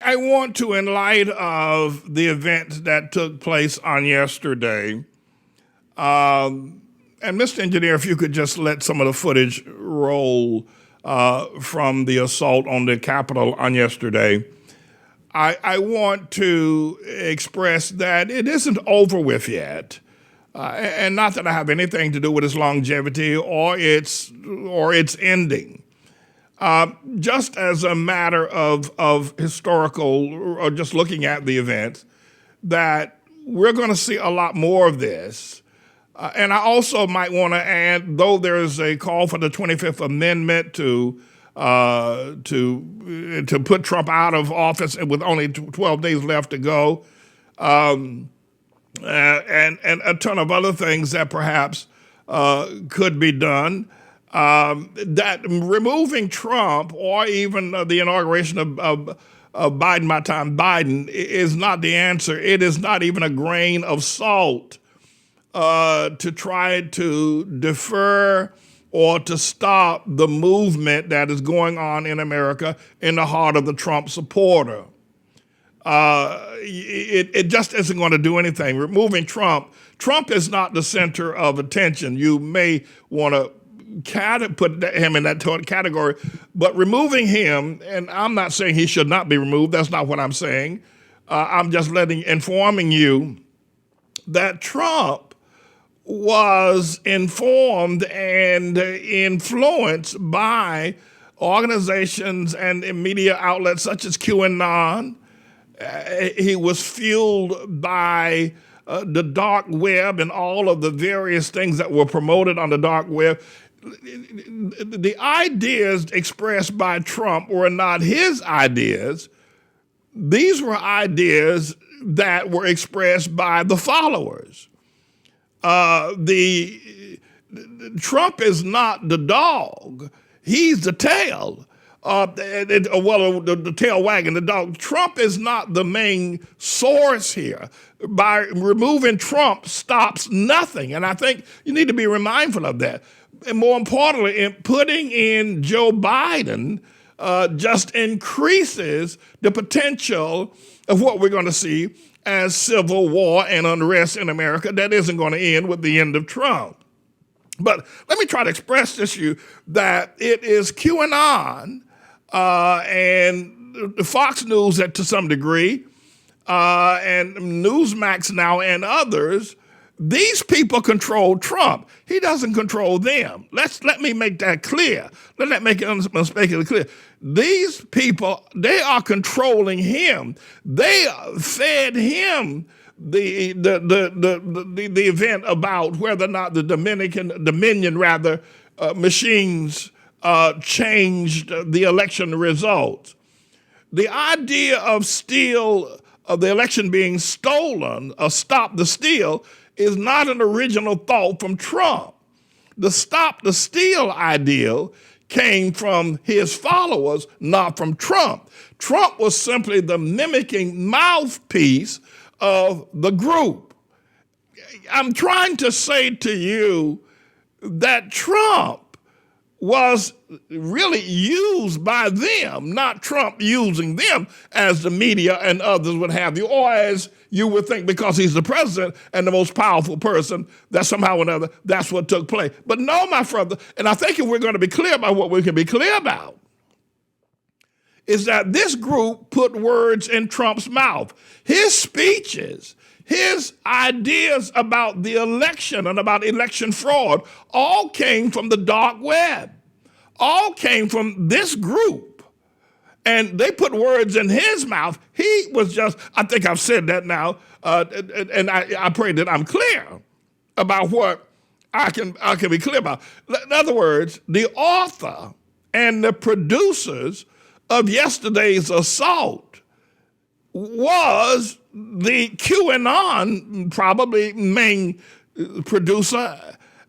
I want to, in light of the events that took place on yesterday, and Mr. Engineer, if you could just let some of the footage roll from the assault on the Capitol on yesterday, I want to express that it isn't over with yet. And not that I have anything to do with its longevity or its ending. Just as a matter of historical, or just looking at the events, that we're going to see a lot more of this. And I also might want to add, though there's a call for the 25th Amendment to put Trump out of office with only 12 days left to go, and a ton of other things that perhaps could be done, that removing Trump or even the inauguration of Biden by time Biden is not the answer. It is not even a grain of salt to try to defer or to stop the movement that is going on in America in the heart of the Trump supporter. It just isn't going to do anything. Removing Trump is not the center of attention. You may want to put him in that category, but removing him, and I'm not saying he should not be removed, that's not what I'm saying. I'm just informing you that Trump was informed and influenced by organizations and media outlets such as QAnon. He was fueled by the dark web and all of the various things that were promoted on the dark web. The ideas expressed by Trump were not his ideas. These were ideas that were expressed by the followers. Trump is not the dog. He's the tail. The tail wagging the dog. Trump is not the main source here. By removing Trump stops nothing. And I think you need to be mindful of that. And more importantly, in putting in Joe Biden just increases the potential of what we're going to see as civil war and unrest in America that isn't going to end with the end of Trump. But let me try to express this to you, that it is QAnon and Fox News to some degree, and Newsmax now and others. These people control Trump. He doesn't control them. Let me make that clear. Let me make it unspeakably clear. These people, they are controlling him. They fed him the event about whether or not the Dominion machines changed the election results. The idea of the election being stolen, or stop the steal, is not an original thought from Trump. The stop the steal ideal came from his followers, not from Trump. Trump was simply the mimicking mouthpiece of the group. I'm trying to say to you that Trump was really used by them, not Trump using them as the media and others would have you, or as you would think because he's the president and the most powerful person, that somehow or another that's what took place. But no, my brother, and I think if we're going to be clear about what we can be clear about, is that this group put words in Trump's mouth. His speeches, his ideas about the election and about election fraud all came from the dark web, all came from this group. And they put words in his mouth. He was just, I think I've said that now, and I pray that I'm clear about what I can be clear about. In other words, the author and the producers of yesterday's assault was the QAnon probably main producer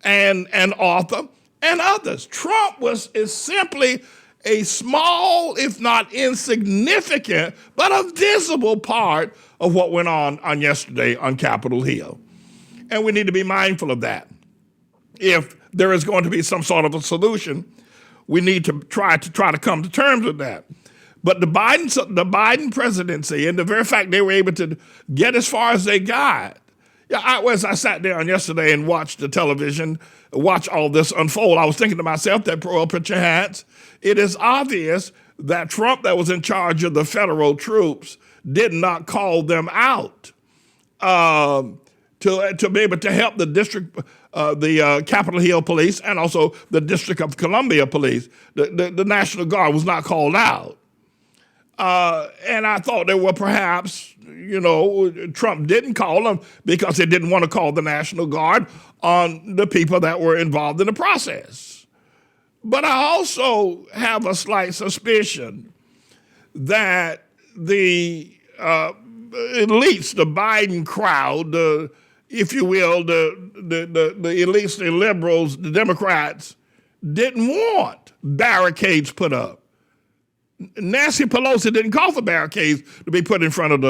and author and others. Trump is simply a small, if not insignificant, but a visible part of what went on yesterday on Capitol Hill. And we need to be mindful of that. If there is going to be some sort of a solution, we need to try to come to terms with that. But the Biden presidency and the very fact they were able to get as far as they got. Yeah, I sat down yesterday and watched the television, watch all this unfold, I was thinking to myself that, well, put your hats. It is obvious that Trump, that was in charge of the federal troops, did not call them out to be able to help the district, the Capitol Hill Police, and also the District of Columbia Police. The National Guard was not called out. And I thought there were perhaps, Trump didn't call them because he didn't want to call the National Guard on the people that were involved in the process. But I also have a slight suspicion that the elites, the Biden crowd, if you will, the elites, the liberals, the Democrats, didn't want barricades put up. Nancy Pelosi didn't call for barricades to be put in front of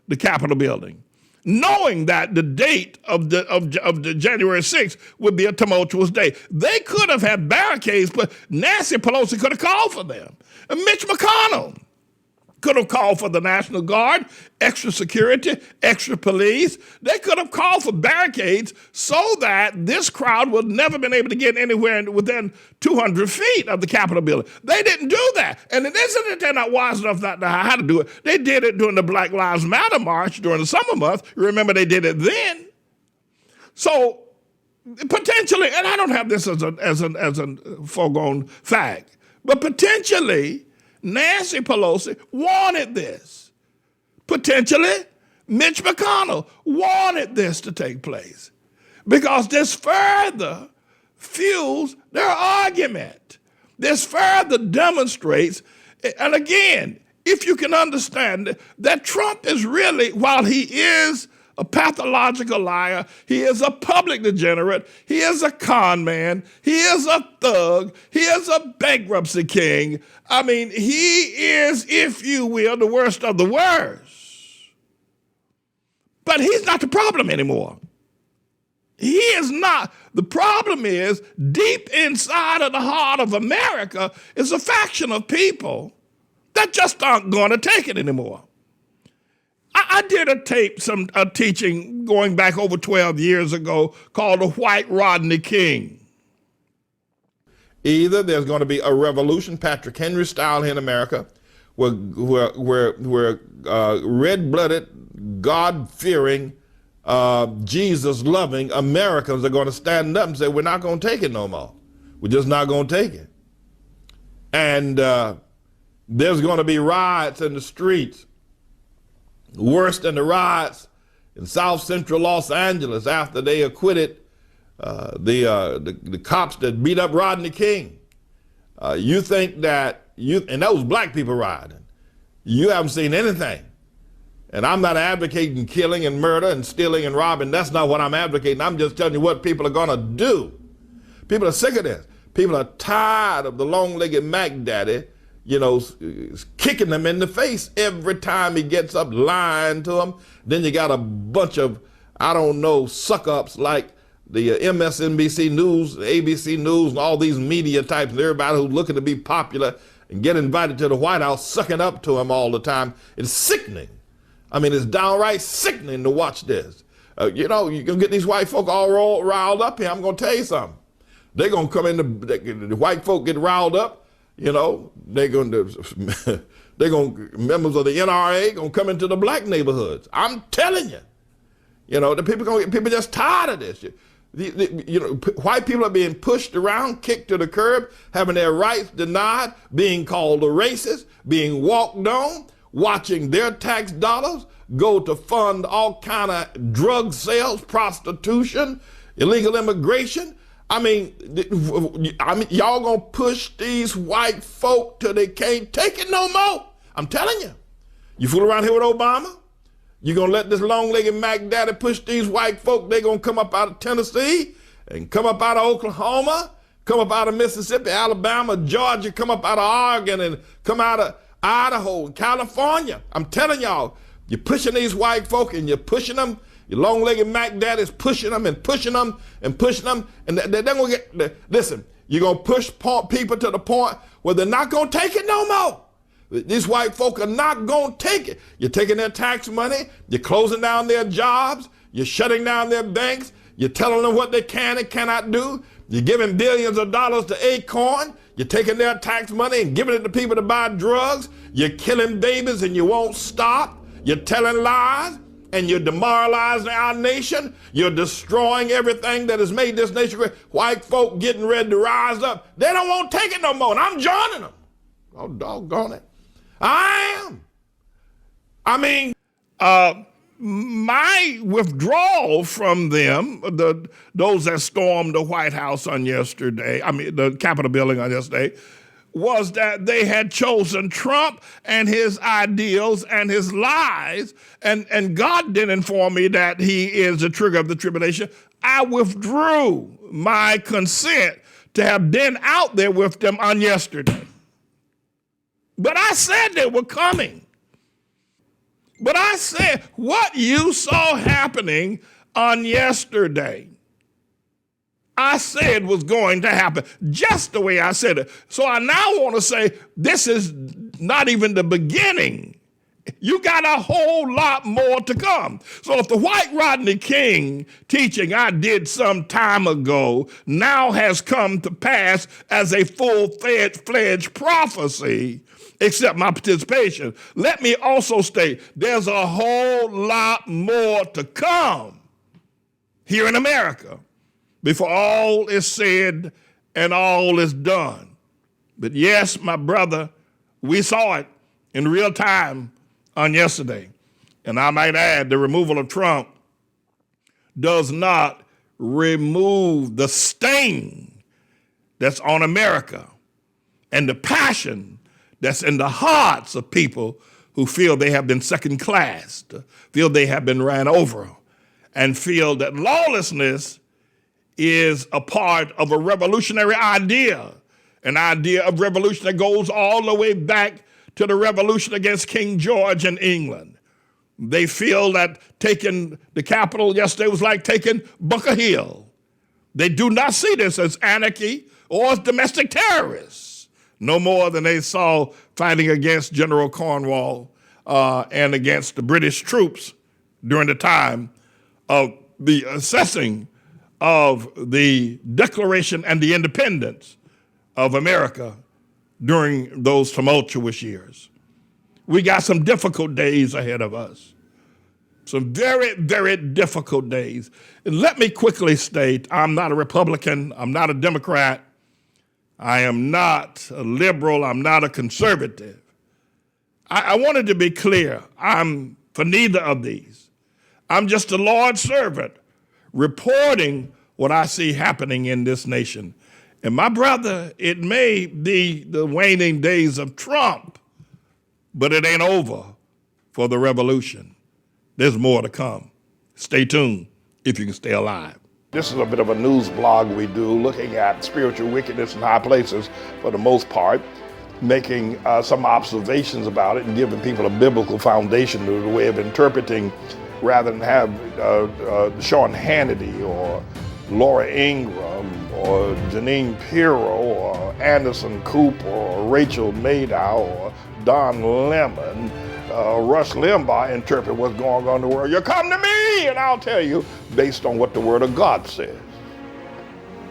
the Capitol building, knowing that the date of the January 6th would be a tumultuous day. They could have had barricades, but Nancy Pelosi could have called for them. And Mitch McConnell could have called for the National Guard, extra security, extra police. They could have called for barricades so that this crowd would never been able to get anywhere within 200 feet of the Capitol building. They didn't do that. And it isn't that they're not wise enough not to know how to do it. They did it during the Black Lives Matter march during the summer months. Remember, they did it then. So potentially, and I don't have this as a foregone fact, but potentially Nancy Pelosi wanted this. Potentially, Mitch McConnell wanted this to take place because this further fuels their argument. This further demonstrates, and again, if you can understand that Trump is really, while he is a pathological liar, he is a public degenerate, he is a con man, he is a thug, he is a bankruptcy king. I mean, he is, if you will, the worst of the worst. But he's not the problem anymore. He is not. The problem is, deep inside of the heart of America is a faction of people that just aren't going to take it anymore. I did a teaching going back over 12 years ago called The White Rodney King. Either there's going to be a revolution, Patrick Henry style here in America, where red-blooded, God-fearing, Jesus-loving Americans are going to stand up and say, we're not going to take it no more. We're just not going to take it. And there's going to be riots in the streets, worse than the riots in South Central Los Angeles after they acquitted the cops that beat up Rodney King. You think that and that was black people rioting. You haven't seen anything. And I'm not advocating killing and murder and stealing and robbing. That's not what I'm advocating. I'm just telling you what people are going to do. People are sick of this. People are tired of the long-legged Mac Daddy, kicking them in the face every time he gets up, lying to them. Then you got a bunch of, suck-ups like the MSNBC News, ABC News, and all these media types, and everybody who's looking to be popular and get invited to the White House, sucking up to him all the time. It's sickening. I mean, it's downright sickening to watch this. You can get these white folk all riled up here. I'm going to tell you something. They're going to come in, the white folk get riled up. They're going to members of the NRA going to come into the black neighborhoods. I'm telling you, the people just tired of this. White people are being pushed around, kicked to the curb, having their rights denied, being called a racist, being walked on, watching their tax dollars go to fund all kind of drug sales, prostitution, illegal immigration. I mean, y'all gonna push these white folk till they can't take it no more. I'm telling you. You fool around here with Obama? You gonna let this long-legged Mac Daddy push these white folk? They gonna come up out of Tennessee and come up out of Oklahoma, come up out of Mississippi, Alabama, Georgia, come up out of Oregon and come out of Idaho, California. I'm telling y'all, you're pushing these white folk and you're pushing them. Your long-legged Mac Daddy's pushing them and pushing them and pushing them. And they're going to get, listen, you're going to push people to the point where they're not going to take it no more. These white folk are not going to take it. You're taking their tax money. You're closing down their jobs. You're shutting down their banks. You're telling them what they can and cannot do. You're giving billions of dollars to Acorn. You're taking their tax money and giving it to people to buy drugs. You're killing babies and you won't stop. You're telling lies and you're demoralizing our nation. You're destroying everything that has made this nation great. White folk getting ready to rise up. They don't want to take it no more, and I'm joining them. Oh, doggone it. I am. I mean, my withdrawal from them, those that stormed the White House on yesterday, the Capitol building on yesterday, was that they had chosen Trump and his ideals and his lies, and God didn't inform me that he is the trigger of the tribulation. I withdrew my consent to have been out there with them on yesterday. But I said they were coming. But I said what you saw happening on yesterday, I said was going to happen just the way I said it. So I now want to say this is not even the beginning. You got a whole lot more to come. So if the white Rodney King teaching I did some time ago now has come to pass as a full-fledged prophecy, except my participation, let me also state there's a whole lot more to come here in America before all is said and all is done. But yes, my brother, we saw it in real time on yesterday. And I might add, the removal of Trump does not remove the stain that's on America and the passion that's in the hearts of people who feel they have been second-classed, feel they have been ran over, and feel that lawlessness is a part of a revolutionary idea, an idea of revolution that goes all the way back to the revolution against King George in England. They feel that taking the Capitol yesterday was like taking Bunker Hill. They do not see this as anarchy or as domestic terrorists, no more than they saw fighting against General Cornwall and against the British troops during the time of the assessing of the Declaration and the independence of America during those tumultuous years. We got some difficult days ahead of us. Some very, very difficult days. And let me quickly state, I'm not a Republican, I'm not a Democrat, I am not a liberal, I'm not a conservative. I wanted to be clear, I'm for neither of these. I'm just the Lord's servant reporting what I see happening in this nation. And my brother, it may be the waning days of Trump, but it ain't over for the revolution. There's more to come. Stay tuned if you can stay alive. This is a bit of a news blog we do looking at spiritual wickedness in high places for the most part, making some observations about it and giving people a biblical foundation to the way of interpreting rather than have Sean Hannity or Laura Ingraham or Janine Pirro or Anderson Cooper or Rachel Maddow or Don Lemon, Rush Limbaugh interpret what's going on in the world. You come to me and I'll tell you based on what the Word of God says.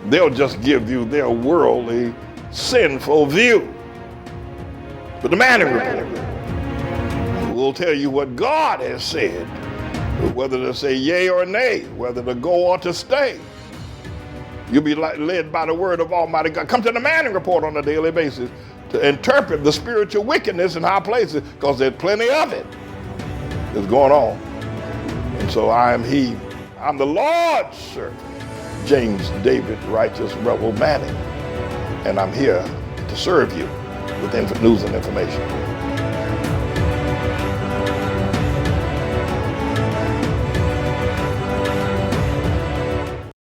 They'll just give you their worldly, sinful view. But the Manning Report will tell you what God has said, whether to say yea or nay, whether to go or to stay. You'll be led by the word of Almighty God. Come to the Manning Report on a daily basis to interpret the spiritual wickedness in high places, because there's plenty of it that's going on. And so I'm the Lord's servant, James David Righteous Rebel Manning, and I'm here to serve you with news and information.